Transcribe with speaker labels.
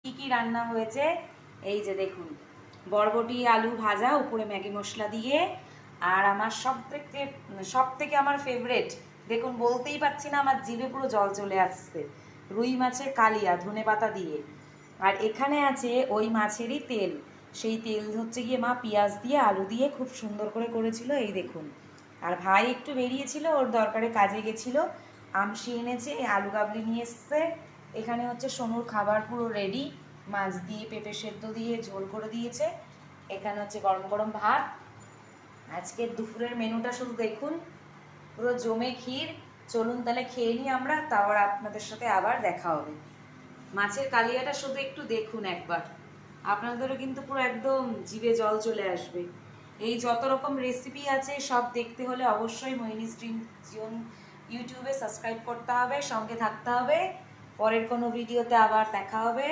Speaker 1: কি কি রান্না হয়েছে এই যে দেখুন, বরবটি আলু ভাজা উপরে ম্যাগি মশলা দিয়ে। আর আমার সব থেকে আমার ফেভারেট, দেখুন বলতেই পারছি না, আমার জিভে পুরো জল চলে আসছে, রুই মাছের কালিয়া ধনেপাতা দিয়ে। আর এখানে আছে ওই মাছেরই তেল, সেই তেল হচ্ছে গিয়ে মা পেঁয়াজ দিয়ে আলু দিয়ে খুব সুন্দর করে করেছিল, এই দেখুন। আর ভাই একটু বেরিয়েছিল, ওর দরকারে কাজে গেছিলো, আমশি এনেছে, আলু কাবলি নিয়ে এসছে। এখানে হচ্ছে সোনুর খাবার পুরো রেডি, মাছ দিয়ে পেঁপে সেদ্ধ দিয়ে ঝোল করে দিয়েছে। এখানে হচ্ছে গরম গরম ভাত। আজকের দুপুরের মেনুটা শুধু দেখুন, পুরো জমে ক্ষীর। চলুন তাহলে খেয়ে নিই আমরা, তারপর আপনাদের সাথে আবার দেখা হবে। মাছের কালিয়াটা শুধু একটু দেখুন একবার, আপনাদেরও কিন্তু পুরো একদম জিভে জল চলে আসবে। এই যত রকম রেসিপি আছে সব দেখতে হলে অবশ্যই মোহিনী স্ট্রিম জীবন ইউটিউবে সাবস্ক্রাইব করতে হবে, সঙ্গে থাকতে হবে। পরের কোনো ভিডিওতে আবার দেখা হবে।